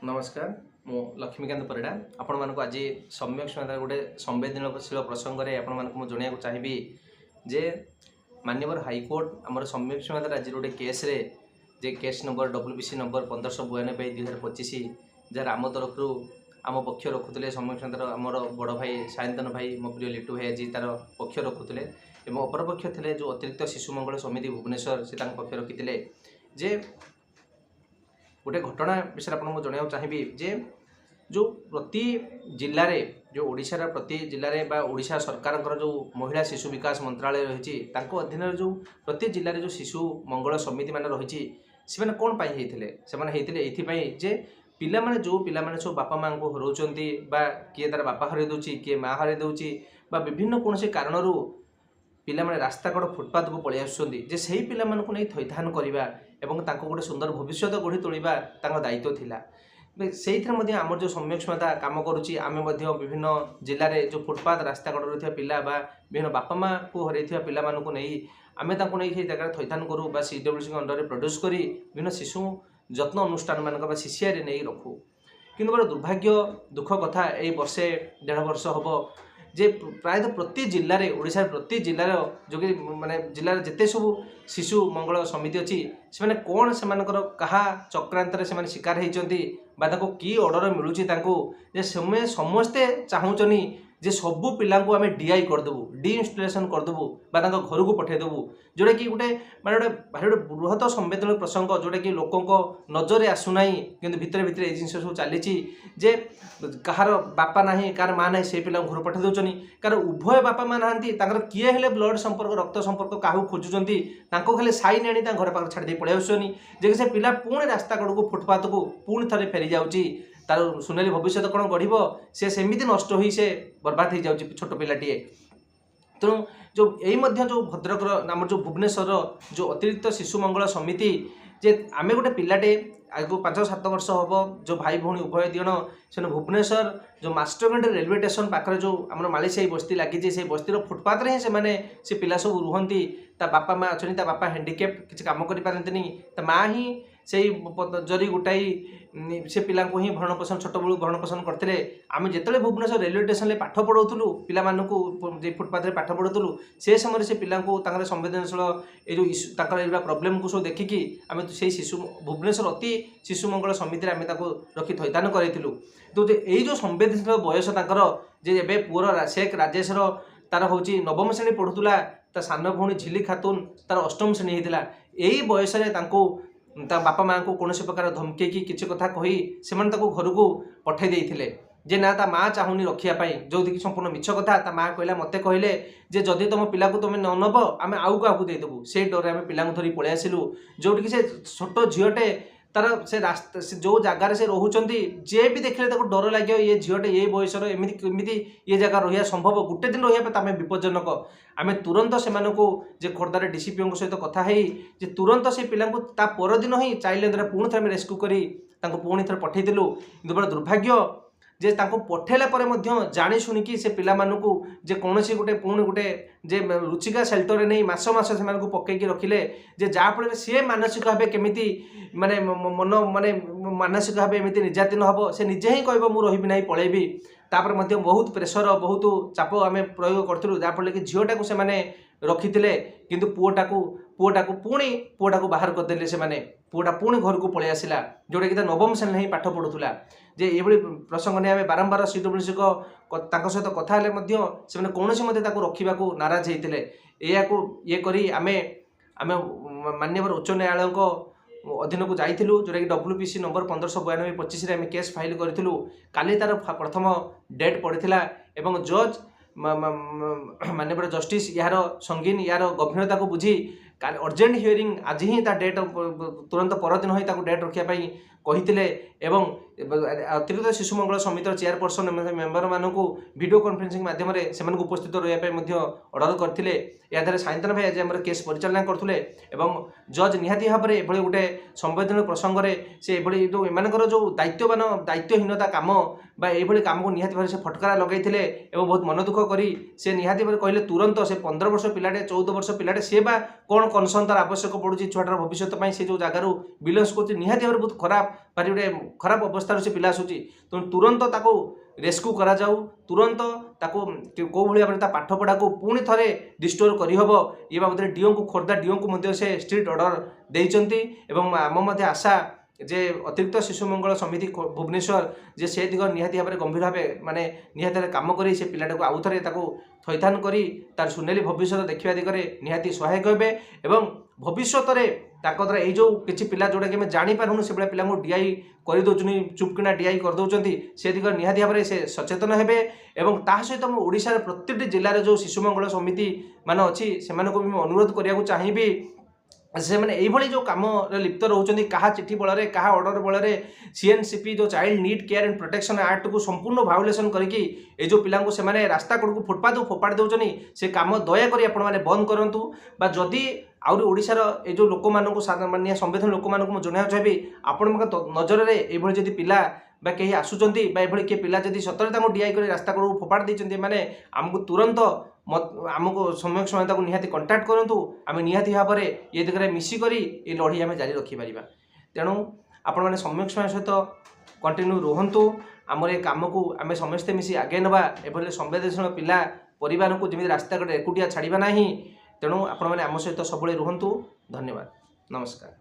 नमस्कार मु लक्ष्मीकांत परिडा आपण मानक आज सम्यक समाधान गोटे संवेदनशील प्रसंग में आपण मानक जणिया चाहिए जे माननीय हाईकोर्ट आमर सम्यक समाधान आज गोटे केस रे जे केस नंबर WPC नंबर 1592/2025 जार आम तरफ आम पक्ष रखुले सम्यक समाधान आमर बड़ भाई सायंतन भाई मो प्रिय लिटू भाई आज तार पक्ष रखुले एवं अपर पक्ष थे जो अतिरिक्त शिशु मंगल समिति भुवनेश्वर से पक्ष रखी जे गोटे घटना विषय आपको जनवा चाहिए जे जो प्रति जिले में जो ओडिशार प्रति जिले में ओडिशा सरकार जो महिला शिशु विकास मंत्रालय रही अधीन जो प्रति जिले में जो शिशु मंगल समिति मान रही से कौन होते जे पिला माने जो पिला माने सब बापा माँ को हराउछंती बा किए तार बापा हरई दूची किए माँ हरई दूची बा विभिन्न कौन से कारणरू पिला माने रास्ता कड़ फुटपाथ को पलि आसुछंती जे सही पिला मानकु नै थैथान करिबा एवं तांको गोटे सुंदर भविष्य गढ़ी तोलिबा तांको दायित्व थिला से आमर जो सम्यक क्षमता काम करुच्ची आम विभिन्न जिले में जो फुटपाथ रास्ता कड़ रही पिला बा विभिन्न बापा माँ को हरई पिला मानकु नै आमे तांको नै से जगह थैथान करूँ बा CWC अंडर प्रोड्यूस करी विभिन्न शिशु जत्न अनुष्ठान मानक बा CCI नहीं रखू किंतु बड़ा दुर्भाग्य दुख कथा यही वर्षे 1.5 वर्ष हम जे प्रायतः प्रति जिले में ओडिशा प्रति जिलार जो कि माने जिलार जिते सब शिशु मंगल समिति अच्छी से कौन से कहा चक्रांतर से शिकार होती कि ऑर्डर मिलूँ जे समस्ते चाहूचनी जे सबू पिला आम DI करदेबू डिइंस्टलेशन करदेबू घर को पठेदेबू जोटा कि गोटे माने गोटे भारी गोटे बृहत संवेदन प्रसंग जोटा कि लोकों नजर आसुना कि भितर भितर ये जिन सब चली जे कहार बापा ना कार माँ ना से पिला घर पठे दौरान कार उभय बापा माँ ना किए हेले ब्लड संपर्क रक्त संपर्क क्या खोजुंट खाली साइन आनी घर पाख छाड़ी पलि आसुनी जे से पिला पुणी रास्ता कड़ को फुटपाथ को पुणी थे फेरी जाऊँगी तार सुनेली भविष्य कौन गढ़ से सेमती नष्ट हो से बर्बाद हो जाऊँगी छोट पिलाटीए तेणु जो यही जो भद्रक आम जो भुवनेश्वर जो अतिरिक्त शिशु मंगल समिति जे आमे गोटे पिलाटे आगु 5-7 वर्ष हम जो भाई भौणी उभय दिण से भुवनेश्वर जो मास्टरगंड रेलवे स्टेशन पाखे जो आम मालीसाही बस्ती लगी से बस्तीर फुटपाथ ही से पिला सब रुहंती बापा माँ अच्छी बापा हैंडिकेप्ट किसी काम कर माँ ही से जरी गोटाई से पिला ही भरण पोषण छोट बड़ू भरण पोषण करते आम जिते भुवनेश्वर रेलवे स्टेशन में पाठ पढ़ाऊलु पिला फुटपाथ में पाठ पढ़ाऊलु से समय से पिला संवेदनशील ये जो इश्यू प्रोब्लेम को सब देखिकी आम से शिशु भुवनेश्वर अति शिशु मंगल समिति आम रखी थैथान करूँ तो यही जो संवेदनशील बयस जे पुअर शेख राजेशर तार हूँ नवम श्रेणी पढ़ुला सान भौणी झिली खातून तार 8म श्रेणी होता यही बयस बापा माँ को कौन प्रकार धमके किसी कथा कही से घर को पठे देते जे ना ता माँ चाहूनी रखापी जो कि संपूर्ण मिछ कथा ता माँ कहला मत कहले जे जदि तुम पिला को तुम न नब आम आउ क्या देदेबू से डर आम पिला धरी पलि आसिलु जोटि से छोट झीटे तार से रास्ता से जो जगार से रोचंती जे भी देखले डर लगे ये झीटे ये बयसर एमती ये जगह रहा संभव गोटे दिन रही विपज्जनक आम तुरंत से जे खोर्धार DCPO सहित कथा जे तुरंत से पिला परदिन ही चाइल्ड लाइन पुणी थे रेस्क्यू करी पुणी थे पठेलु कि बड़ा दुर्भाग्य जे पठेला पर जानी शुणिकी से पिला मानू जे कौन सी गोटे पुणी गोटे जे रुचिका सेल्टर नहीं मास मास से पकईकी रखिले जे जहाँफल सी मानसिक भाव केमी माने मन माने मानसिक भाव एमती निर्यातन हम से निजे ही कह मुझे रही ना पलैबी तापर बहुत प्रेसर बहुत चाप आम प्रयोग करूँ जहाँफल कि झीटा को से रखी थे किंतु पुओटा पुणी बाहर करदे से पुओटा पुणी घर को पलि आसला जोटा कि 9म श्रेणी ही पाठ पढ़ुला जे ये प्रसंग नहीं आम बारंबार CWC सहित कथा से कौन से रखा नाराज होते ये करी आमे माननीय उच्च न्यायालय अधीन को जाइलु जोटा कि WPC नंबर 1592/25 आम केस फाइल करूँ काली तार प्रथम डेट पड़ता एवं जज माननीय जस्टिस यार संगीन यार गंभीरता को बुझी अर्जेंट हियरिंग आज ही डेट तुरंत परदिन ही डेट रखापी कही एवं अतिरिक्त शिशु मंगल समिति चेयरपर्सन मेंबर मानक वीडियो कॉन्फ्रेंसिंग माध्यम से उपस्थित रही ऑर्डर करते याद्वारा सायंतन भाई आज आम केस परिचालना करते जज निहाती भाव में ये गोटे संवेदन प्रसंग से जो एमर जो दायित्ववान दायित्वहीनता कम ये कम को निहाती भाव से फटकारा लगे बहुत मन दुख करी से निहाती भाव कहले तुरंत से 15 वर्ष पिलाटे 14 वर्ष पिलाटे सी कौन कनसर्न तार आवश्यक पड़ुची छुआटार भविष्य से जो जगार बिलंस कर निहाती भाव बहुत खराब भारी गोटे खराब अवस्था से पिला आसूँ तेणु तुरंत ताको रेस्क्यू करा जाऊ तुरंत ताको कौ भाई भाव पाठपढ़ा को पुणी थे रिस्टोर करहब ये बाबद डीओ को खोर्धा डीओ को से स्ट्रिक्ट ऑर्डर देइचंती एवं आम आशा जे अतिरिक्त शिशु मंगल समिति भुवनेश्वर जे से दिग निहाती भाव गंभीर भाव माने निहाती काम करी से पिलाटा को आउ थे थैथान करी तार सुनेली भविष्य देखा दिगरे निहाती सहायक हे एवं भविष्य द्वारा ये जो किसी पिला जोड़ा कि जापारूँ से पिला डीआई कर चुपकिना डीआई करदे से दिग निहाती भाव से सचेतन हे एवं ता सहित ओडिशार प्रत्येक जिले में जो शिशु मंगल समिति मान अच्छी से अनुरोध करने चाहिए से मैंने यही जो कम लिप्त रोचे क्या चिठी बल क्या ऑर्डर बल सीएनसीपी जो child need care and protection act को संपूर्ण भायोलेसन करके ये जो पिला से रास्ता कड़ को फुटपाथ फोपाड़ी दौरान से कम दयाकोरी आपण मैंने बंद करूँ जदि आउरी ओडिशार ये जो लोक मानक संवेदन लोक मानक जनाइक चाहिए आपण नजर में ये जदि पिला बा कहीं आसुंच किए पिला जदि सतरे डीआई कर रास्ता कड़ फोपाड़ देते मैंने आमको तुरंत आमको सम्यक समानता को निहाती कंटाक्ट करूँ आम निहाती भाव में ये दिगरे मिसिक ये लड़ी आम जारी रखिपर तेणु आपण मैंने सम्यक समय सहित कंटिन्यू रुहतु आम ये कम को आम समस्ते मिसी आगे नवा एभली संवेदनशील पिला परिवार को जमी रास्ता कड़े एकुटिया छाड़ा ना तेणु आपण मैंने आम सहित सब रुहतु धन्यवाद नमस्कार।